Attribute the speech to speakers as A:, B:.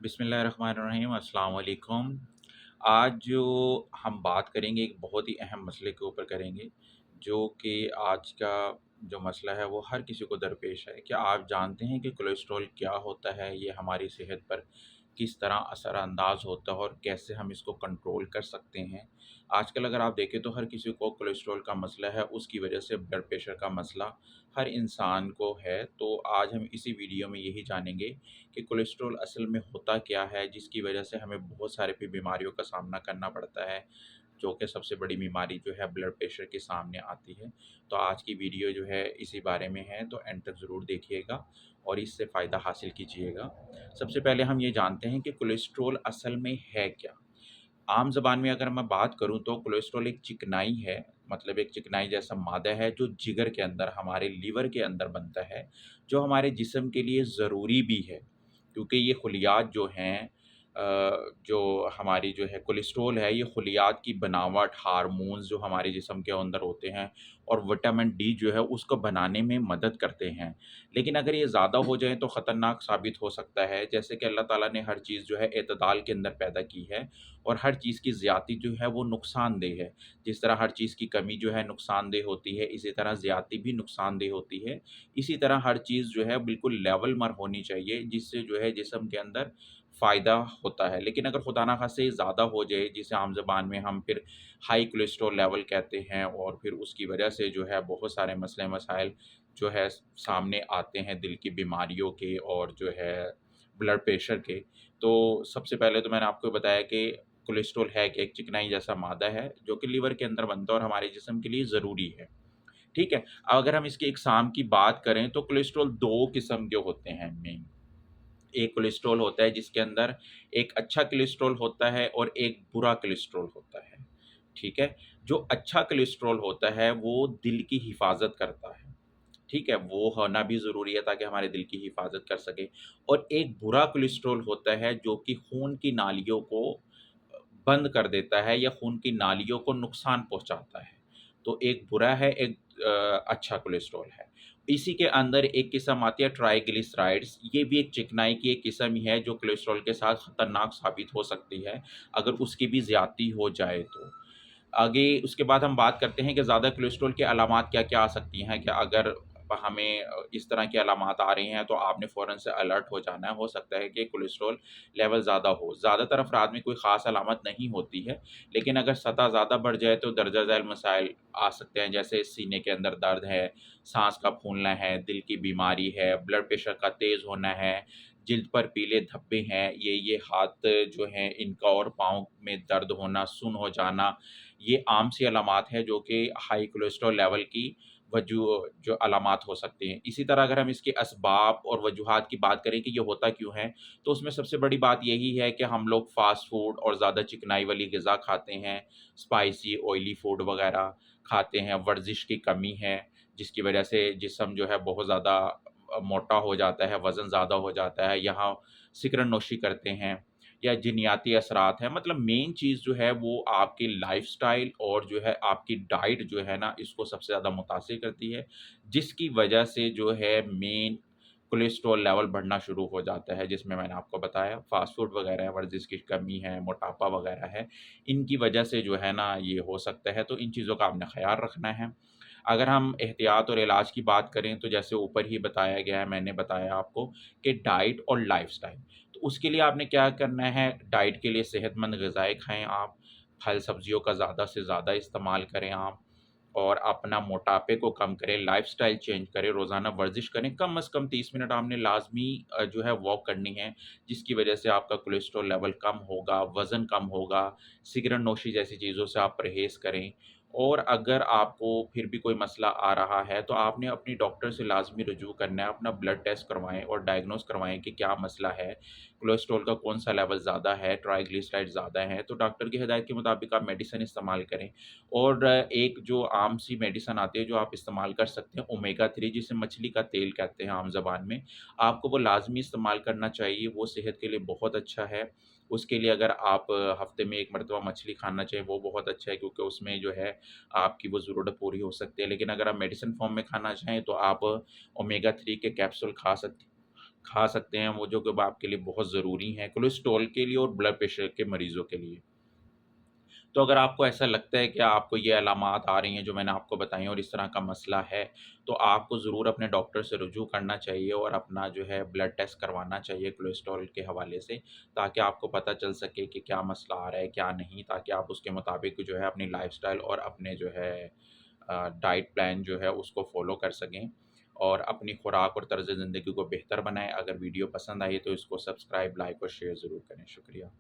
A: बिस्मिल्लाहिर्रहमानिर्रहीम अस्सलाम वालेकुम। आज जो हम बात करेंगे एक बहुत ही अहम मसले के ऊपर करेंगे, जो कि आज का जो मसला है वो हर किसी को दरपेश है। क्या आप जानते हैं कि कोलेस्ट्रॉल क्या होता है? ये हमारी सेहत पर किस तरह असरअंदाज होता है और कैसे हम इसको कंट्रोल कर सकते हैं? आजकल अगर आप देखें तो हर किसी को कोलेस्ट्रॉल का मसला है, उसकी वजह से ब्लड प्रेशर का मसला हर इंसान को है। तो आज हम इसी वीडियो में यही जानेंगे कि कोलेस्ट्रॉल असल में होता क्या है, जिसकी वजह से हमें बहुत सारे भी बीमारियों का सामना करना पड़ता है, जो कि सबसे बड़ी बीमारी जो है ब्लड प्रेशर के सामने आती है। तो आज की वीडियो जो है इसी बारे में है, तो एंड तक ज़रूर देखिएगा और इससे फ़ायदा हासिल कीजिएगा। सबसे पहले हम ये जानते हैं कि कोलेस्ट्रॉल असल में है क्या? आम ज़बान में अगर मैं बात करूँ तो कोलेस्ट्रॉल एक चिकनाई है, मतलब एक चिकनाई जैसा मादा है जो जिगर के अंदर, हमारे लीवर के अंदर बनता है, जो हमारे जिस्म के लिए ज़रूरी भी है। क्योंकि ये खुलियात जो हैं जो हमारी जो है कोलेस्ट्रॉल है, ये खुलियात की बनावट, हार्मोन्स जो हमारे जिस्म के अंदर होते हैं और विटामिन डी जो है उसको बनाने में मदद करते हैं। लेकिन अगर ये ज़्यादा हो जाए तो ख़तरनाक साबित हो सकता है, जैसे कि अल्लाह ताला ने हर चीज़ जो है एतदाल के अंदर पैदा की है और हर चीज़ की ज़्यादती जो है वो नुकसानदेह है। जिस तरह हर चीज़ की कमी जो है नुकसानदेह होती है, इसी तरह ज़्यादती भी नुकसानदेह होती है। इसी तरह हर चीज़ जो है बिल्कुल लेवल मर होनी चाहिए, जिससे जो है जिस्म के अंदर फ़ायदा होता है। लेकिन अगर खुदा ना ख़ास्ते ज़्यादा हो जाए, जिसे आम ज़बान में हम फिर हाई कोलेस्ट्रॉल लेवल कहते हैं और फिर उसकी वजह से जो है बहुत सारे मसले मसाइल जो है सामने आते हैं, दिल की बीमारियों के और जो है ब्लड प्रेशर के। तो सबसे पहले तो मैंने आपको बताया कि कोलेस्ट्रॉल है कि एक चिकनाई जैसा मादा है, जो कि लीवर के अंदर बनता है और हमारे जिस्म के लिए ज़रूरी है। ठीक है? अगर हम इसकी इकसाम की बात करें तो कोलेस्ट्रॉल 2 किस्म के होते हैं मेन। एक कोलेस्ट्रॉल होता है जिसके अंदर एक अच्छा कोलेस्ट्रॉल होता है और एक बुरा कोलेस्ट्रॉल होता है। ठीक है? जो अच्छा कोलेस्ट्रॉल होता है वो दिल की हिफ़ाज़त करता है। ठीक है? वो होना भी ज़रूरी है ताकि हमारे दिल की हिफ़ाज़त कर सके। और एक बुरा कोलेस्ट्रॉल होता है जो कि खून की नालियों को बंद कर देता है या खून की नालियों को नुकसान पहुँचाता है। तो एक बुरा है, एक अच्छा कोलेस्ट्रॉल है। इसी के अंदर एक किस्म आती है ट्राइग्लिसराइड्स, ये भी एक चिकनाई की एक किस्म ही है जो कोलेस्ट्रॉल के साथ खतरनाक साबित हो सकती है, अगर उसकी भी ज़्यादती हो जाए तो। आगे उसके बाद हम बात करते हैं कि ज़्यादा कोलेस्ट्रॉल की अलामात क्या-क्या आ सकती हैं, कि अगर हमें इस तरह की अलामात आ रही हैं तो आपने फ़ौरन से अलर्ट हो जाना है। हो सकता है कि कोलेस्ट्रॉल लेवल ज़्यादा हो। ज़्यादातर अफ़राद में कोई ख़ास अलामत नहीं होती है, लेकिन अगर सतह ज़्यादा बढ़ जाए तो दर्जा झैल मसाइल आ सकते हैं, जैसे सीने के अंदर दर्द है, साँस का फूलना है, दिल की बीमारी है, ब्लड प्रेशर का तेज़ होना है, जिल्द पर पीले धब्बे हैं, ये हाथ जो हैं इनका और पाँव में दर्द होना, सुन्न हो जाना, ये आम सी अलामात हैं जो कि हाई कोलेस्ट्रॉल लेवल की जो अलामात हो सकती हैं। इसी तरह अगर हम इसके असबाब और वजूहात की बात करें कि ये होता क्यों है, तो उसमें सबसे बड़ी बात यही है कि हम लोग फ़ास्ट फ़ूड और ज़्यादा चिकनाई वाली ग़िज़ा खाते हैं, स्पाइसी, ऑयली फ़ूड वग़ैरह खाते हैं, वर्जिश की कमी है, जिसकी वजह से जिस्म जो है बहुत ज़्यादा मोटा हो जाता है, वज़न ज़्यादा हो जाता है, यहाँ सिगरेट नोशी करते हैं या जिन्याती असरात हैं। मतलब मेन चीज़ जो है वो आपकी लाइफ़स्टाइल और जो है आपकी डाइट जो है ना, इसको सबसे ज़्यादा मुतासिर करती है, जिसकी वजह से जो है मेन कोलेस्ट्रॉल लेवल बढ़ना शुरू हो जाता है, जिसमें मैंने आपको बताया फ़ास्ट फ़ूड वग़ैरह है, वर्जिश की कमी है, मोटापा वग़ैरह है, इनकी वजह से जो है ना ये हो सकता है, तो इन चीज़ों का आपने ख़्याल रखना है। अगर हम एहतियात और इलाज की बात करें तो जैसे ऊपर ही बताया गया है, मैंने बताया आपको कि डाइट और लाइफ़स्टाइल। तो उसके लिए आपने क्या करना है, डाइट के लिए सेहतमंद ग़िज़ाएँ खाएँ आप, फल-सब्जियों का ज़्यादा से ज़्यादा इस्तेमाल करें आप और अपना मोटापे को कम करें, लाइफ़स्टाइल चेंज करें, रोज़ाना वर्जिश करें, कम से कम 30 मिनट आपने लाज़मी जो है वॉक करनी है, जिसकी वजह से आपका कोलेस्ट्रॉल लेवल कम होगा, वज़न कम होगा, सिगरेट नोशी जैसी चीज़ों से आप परहेज़ करें। और अगर आपको फिर भी कोई मसला आ रहा है, तो आपने अपनी डॉक्टर से लाज़मी रुजू करना है, अपना ब्लड टेस्ट करवाएँ और डायग्नोज़ करवाएँ कि क्या मसला है, कोलेस्ट्रॉल का कौन-सा लेवल ज़्यादा है, ट्राइग्लिसराइड ज़्यादा है, तो डॉक्टर की हिदायत के मुताबिक आप मेडिसिन इस्तेमाल करें। और एक जो आम सी मेडिसिन आती है जो आप इस्तेमाल कर सकते हैं, ओमेगा 3, जिसे मछली का तेल कहते हैं आम ज़बान में, आपको वो लाज़मी इस्तेमाल करना चाहिए, वो सेहत के लिए बहुत अच्छा है। उसके लिए अगर आप हफ़्ते में 1 मरतबा मछली खाना चाहें, वो बहुत अच्छा है, क्योंकि उसमें जो है आपकी वो ज़रूरत पूरी हो सकती है। लेकिन अगर आप मेडिसिन फ़ॉर्म में खाना चाहें तो आप ओमेगा 3 के कैप्सूल खा सकते हैं। खा सकते हैं, वो जो कि आपके लिए बहुत ज़रूरी हैं, कोलेस्ट्रॉल के लिए और ब्लड प्रेशर के मरीज़ों के लिए। तो अगर आपको ऐसा लगता है कि आपको ये अलामात आ रही हैं जो मैंने आपको बताई हैं और इस तरह का मसला है, तो आपको ज़रूर अपने डॉक्टर से रुजू करना चाहिए और अपना जो है ब्लड टेस्ट करवाना चाहिए कोलेस्ट्रॉल के हवाले से, ताकि आपको पता चल सके कि क्या मसला आ रहा है, क्या नहीं, ताकि आप उसके मुताबिक जो है अपनी लाइफ़स्टाइल और अपने जो है डाइट प्लान जो है उसको फ़ॉलो कर सकें और अपनी खुराक और तर्ज़ ज़िंदगी को बेहतर बनाएँ। अगर वीडियो पसंद आई तो इसको सब्सक्राइब, लाइक और शेयर ज़रूर करें। शुक्रिया।